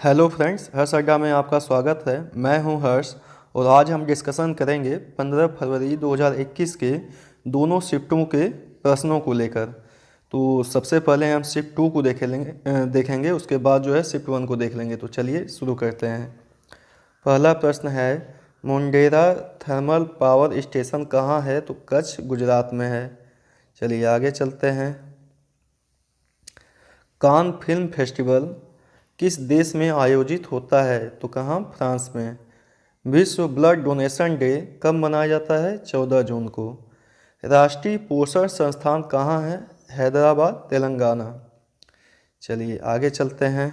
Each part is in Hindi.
हेलो फ्रेंड्स, हर्ष अड्डा में आपका स्वागत है। मैं हूं हर्ष और आज हम डिस्कशन करेंगे 15 फरवरी 2021 के दोनों शिफ्टों के प्रश्नों को लेकर। तो सबसे पहले हम शिफ्ट 2 को देखेंगे, उसके बाद जो है शिफ्ट 1 को देख लेंगे। तो चलिए शुरू करते हैं। पहला प्रश्न है, मुंडेरा थर्मल पावर स्टेशन कहाँ है? तो कच्छ, गुजरात में है। चलिए आगे चलते हैं। कान फिल्म फेस्टिवल किस देश में आयोजित होता है? तो कहाँ? फ्रांस में। विश्व ब्लड डोनेशन डे कब मनाया जाता है? 14 जून को। राष्ट्रीय पोषण संस्थान कहाँ है? हैदराबाद, तेलंगाना। चलिए आगे चलते हैं।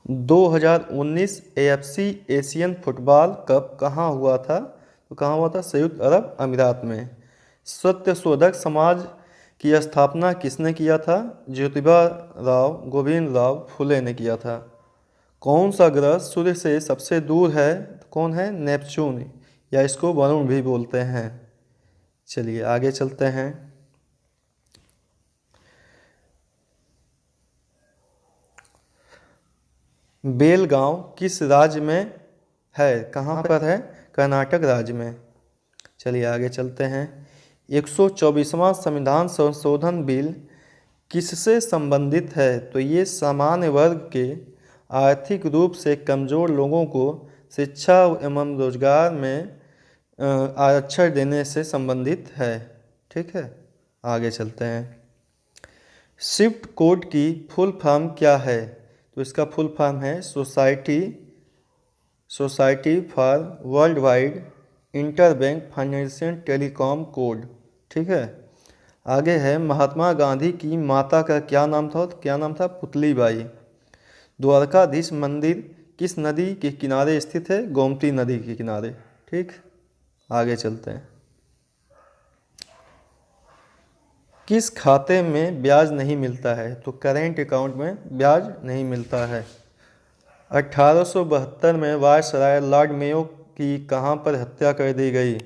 2019 एएफसी एशियन फुटबॉल कप कहाँ हुआ था? तो कहाँ हुआ था? संयुक्त अरब अमीरात में। सत्यशोधक समाज की स्थापना किसने किया था? ज्योतिबा राव गोविंद राव फुले ने किया था। कौन सा ग्रह सूर्य से सबसे दूर है? कौन है? नेपच्यून, या इसको वरुण भी बोलते हैं। चलिए आगे चलते हैं। बेलगांव किस राज्य में है? कहाँ पर है? कर्नाटक राज्य में। चलिए आगे चलते हैं। 124वां संविधान संशोधन बिल किससे संबंधित है? तो ये सामान्य वर्ग के आर्थिक रूप से कमज़ोर लोगों को शिक्षा एवं रोजगार में आरक्षण देने से संबंधित है। ठीक है, आगे चलते हैं। स्विफ्ट कोड की फुल फॉर्म क्या है? तो इसका फुल फॉर्म है society for world wide interbank financial telecom code. ठीक है, आगे है, महात्मा गांधी की माता का क्या नाम था? तो क्या नाम था? पुतली बाई। द्वारकाधीश मंदिर किस नदी के किनारे स्थित है? गोमती नदी के किनारे। ठीक, आगे चलते हैं। किस खाते में ब्याज नहीं मिलता है? तो करेंट अकाउंट में ब्याज नहीं मिलता है। 1872 में वायसराय लॉर्ड मेयो की कहाँ पर हत्या कर दी गई?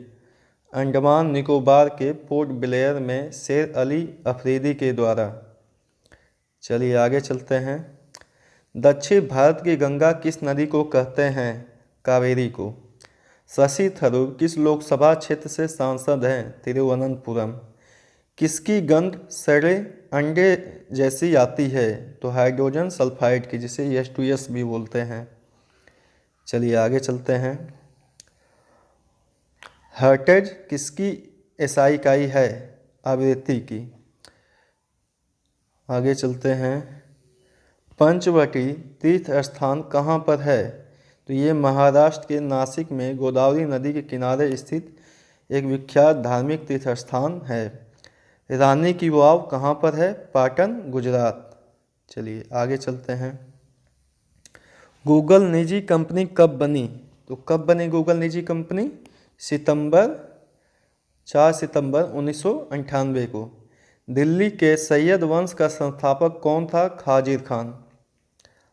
अंडमान निकोबार के पोर्ट ब्लेयर में शेर अली अफरीदी के द्वारा। चलिए आगे चलते हैं। दक्षिण भारत की गंगा किस नदी को कहते हैं? कावेरी को। शशि थरूर किस लोकसभा क्षेत्र से सांसद हैं? तिरुवनंतपुरम। किसकी गंध सड़े अंडे जैसी आती है? तो हाइड्रोजन सल्फाइड की, जिसे H2S भी बोलते हैं। चलिए आगे चलते हैं। हर्टेज किसकी एसआई इकाई है? आवृत्ति की। आगे चलते हैं। पंचवटी तीर्थ स्थान कहाँ पर है? तो ये महाराष्ट्र के नासिक में गोदावरी नदी के किनारे स्थित एक विख्यात धार्मिक तीर्थ स्थान है। रानी की वाव कहाँ पर है? पाटन, गुजरात। चलिए आगे चलते हैं। गूगल निजी कंपनी कब बनी? तो कब बनी गूगल निजी कंपनी? 4 सितंबर 1998 को। दिल्ली के सैयद वंश का संस्थापक कौन था? खाजिर खान।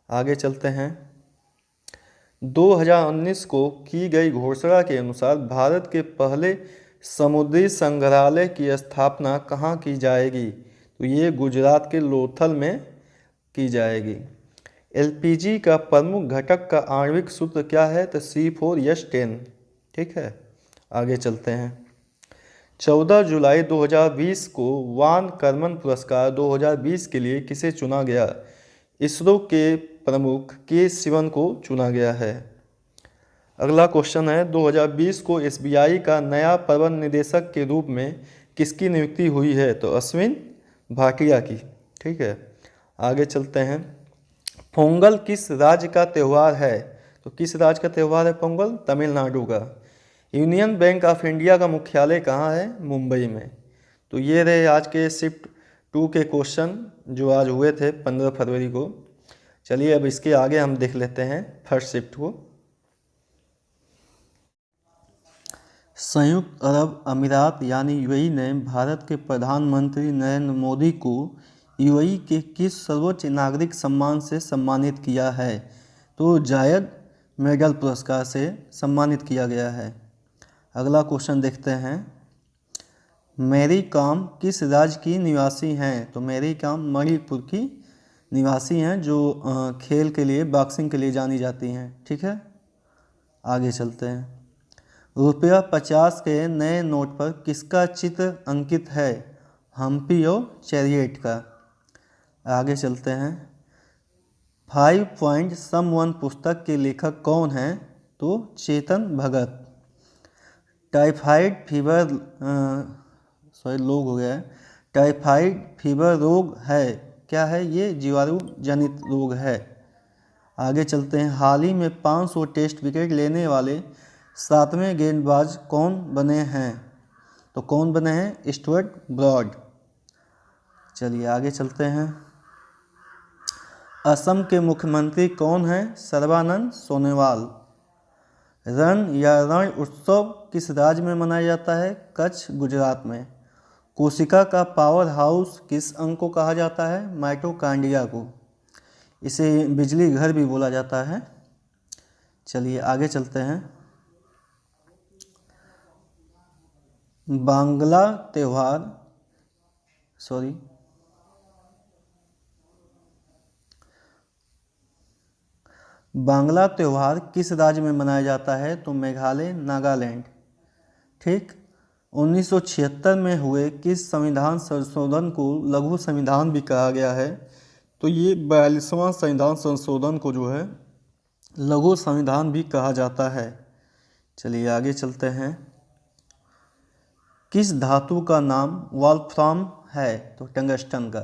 आगे चलते हैं। 2019 को की गई घोषणा के अनुसार भारत के पहले समुद्री संग्रहालय की स्थापना कहाँ की जाएगी? तो ये गुजरात के लोथल में की जाएगी। एलपीजी का प्रमुख घटक का आणविक सूत्र क्या है? तो C4H10। ठीक है, आगे चलते हैं। 14 जुलाई 2020 को वान करमन पुरस्कार 2020 के लिए किसे चुना गया? इसरो के प्रमुख के सिवन को चुना गया है। अगला क्वेश्चन है, 2020 को एसबीआई का नया प्रबंध निदेशक के रूप में किसकी नियुक्ति हुई है? तो अश्विन भाटिया की। ठीक है, आगे चलते हैं। पोंगल किस राज्य का त्यौहार है? तो किस राज्य का त्यौहार है पोंगल? तमिलनाडु का। यूनियन बैंक ऑफ इंडिया का मुख्यालय कहाँ है? मुंबई में। तो ये रहे आज के शिफ्ट 2 के क्वेश्चन जो आज हुए थे 15 फरवरी को। चलिए अब इसके आगे हम देख लेते हैं फर्स्ट शिफ्ट को। संयुक्त अरब अमीरात यानी यूएई ने भारत के प्रधानमंत्री नरेंद्र मोदी को यूएई के किस सर्वोच्च नागरिक सम्मान से सम्मानित किया है? तो जायद मेडल पुरस्कार से सम्मानित किया गया है। अगला क्वेश्चन देखते हैं। मैरी कॉम किस राज्य की निवासी हैं? तो मैरी कॉम मणिपुर की निवासी हैं जो खेल के लिए, बॉक्सिंग के लिए जानी जाती हैं। ठीक है, आगे चलते हैं। ₹50 के नए नोट पर किसका चित्र अंकित है? हम्पी और चैरियट का। आगे चलते हैं। 5 पॉइंट समवन पुस्तक के लेखक कौन हैं? तो Chetan Bhagat. Typhoid fever typhoid fever रोग है, क्या है ये? जीवाणु जनित रोग है। आगे चलते हैं। हाल ही में 500 टेस्ट विकेट लेने वाले 7वें गेंदबाज कौन बने हैं? तो कौन बने हैं? Stuart Broad. चलिए आगे चलते हैं। असम के मुख्यमंत्री कौन हैं? सर्बानंद सोनोवाल। रण या रण उत्सव किस राज्य में मनाया जाता है? कच्छ, गुजरात में। कोशिका का पावर हाउस किस अंग को कहा जाता है? माइटोकॉन्ड्रिया को। इसे बिजली घर भी बोला जाता है। चलिए आगे चलते हैं। बांग्ला त्योहार किस राज्य में मनाया जाता है? तो मेघालय, नागालैंड। ठीक। 1976 में हुए किस संविधान संशोधन को लघु संविधान भी कहा गया है? तो ये 42वां संविधान संशोधन को जो है लघु संविधान भी कहा जाता है। चलिए आगे चलते हैं। किस धातु का नाम वॉल्फ्राम है? तो टंगस्टन का।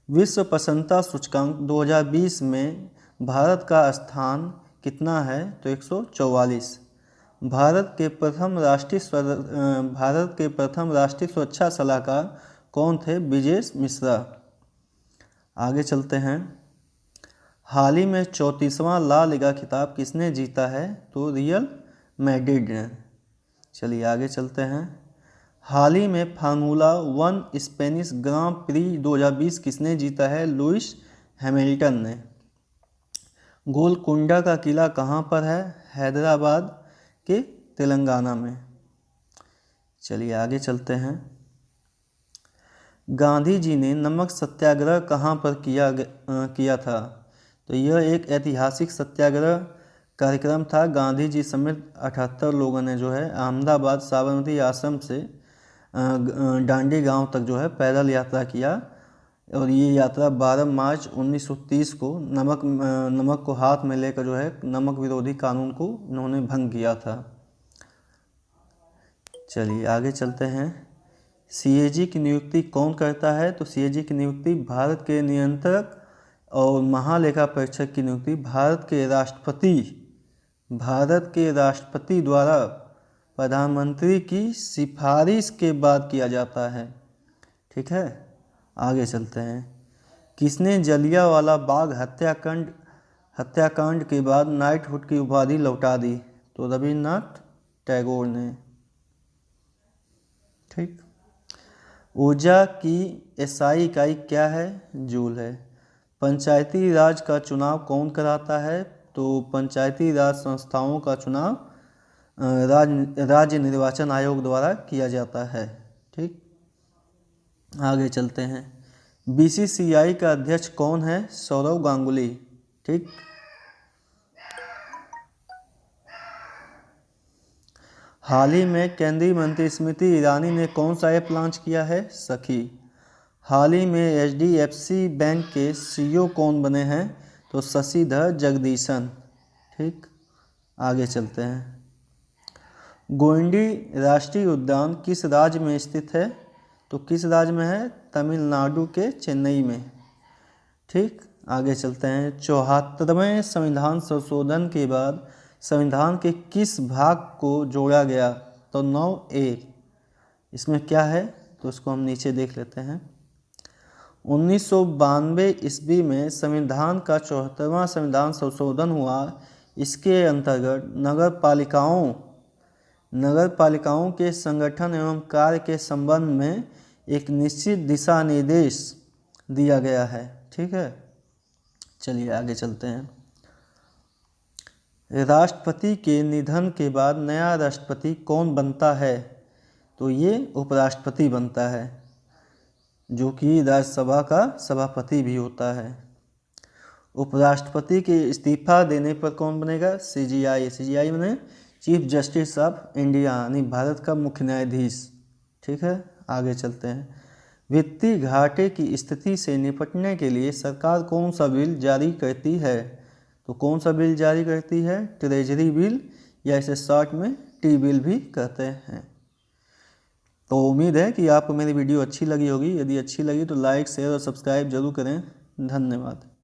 विश्व प्रसन्नता सूचकांक 2020 में भारत का स्थान कितना है? तो 144। भारत के प्रथम राष्ट्रीय सुरक्षा सलाहकार कौन थे? ब्रिजेश मिश्रा। आगे चलते हैं। हाल ही में 34वां ला लीगा खिताब किसने जीता है? तो रियल मैड्रिड ने। चलिए आगे चलते हैं। हाल ही में फार्मूला 1 स्पेनिश ग्रां प्री 2020 किसने जीता है? लुइस हैमिल्टन ने। गोलकुंडा का किला कहाँ पर है? हैदराबाद के तेलंगाना में। चलिए आगे चलते हैं। गांधी जी ने नमक सत्याग्रह कहाँ पर किया था? तो यह एक ऐतिहासिक सत्याग्रह कार्यक्रम था। गांधी जी समेत 78 लोगों ने जो है अहमदाबाद साबरमती आश्रम से डांडी गांव तक जो है पैदल यात्रा किया और ये यात्रा 12 मार्च 1930 को नमक को हाथ में लेकर जो है नमक विरोधी कानून को उन्होंने भंग किया था। चलिए आगे चलते हैं। सीएजी की नियुक्ति कौन करता है? तो सीएजी की नियुक्ति भारत के नियंत्रक और महालेखा परीक्षक की नियुक्ति भारत के राष्ट्रपति द्वारा प्रधानमंत्री की सिफारिश के बाद किया जाता है। ठीक है, आगे चलते हैं। किसने जलियांवाला बाग हत्याकांड के बाद नाइटहुड की उपाधि लौटा दी? तो रविन्द्रनाथ टैगोर ने। ठीक। ऊर्जा की एसआई इकाई क्या है? जूल है। पंचायती राज का चुनाव कौन कराता है? तो पंचायती राज संस्थाओं का चुनाव राज्य निर्वाचन आयोग द्वारा किया जाता है। ठीक, आगे चलते हैं। बीसीसीआई का अध्यक्ष कौन है? सौरव गांगुली। ठीक, हाल ही में केंद्रीय मंत्री स्मृति ईरानी ने कौन सा ऐप लॉन्च किया है? सखी। हाल ही में एचडीएफसी बैंक के सीईओ कौन बने हैं? तो शशिधर जगदीशन। ठीक, आगे चलते हैं। गोंडी राष्ट्रीय उद्यान किस राज्य में स्थित है? तो किस राज्य में है? तमिलनाडु के चेन्नई में। ठीक, आगे चलते हैं। 74वें संविधान संशोधन के बाद संविधान के किस भाग को जोड़ा गया? तो 9A। इसमें क्या है? तो इसको हम नीचे देख लेते हैं। 1992 ईस्वी में संविधान का 74वां संविधान संशोधन हुआ। इसके अंतर्गत नगर पालिकाओं के संगठन एवं कार्य के संबंध में एक निश्चित दिशा निर्देश दिया गया है। ठीक है, चलिए आगे चलते हैं। राष्ट्रपति के निधन के बाद नया राष्ट्रपति कौन बनता है? तो ये उपराष्ट्रपति बनता है, जो कि राज्यसभा का सभापति भी होता है। उपराष्ट्रपति के इस्तीफा देने पर कौन बनेगा? CGI। CGI माने चीफ जस्टिस ऑफ इंडिया, यानी भारत का मुख्य न्यायाधीश। ठीक है, आगे चलते हैं। वित्तीय घाटे की स्थिति से निपटने के लिए सरकार कौन सा बिल जारी करती है? तो कौन सा बिल जारी करती है? ट्रेजरी बिल, या इसे शॉर्ट में टी बिल भी कहते हैं। तो उम्मीद है कि आपको मेरी वीडियो अच्छी लगी होगी। यदि अच्छी लगी तो लाइक, शेयर और सब्सक्राइब जरूर करें। धन्यवाद।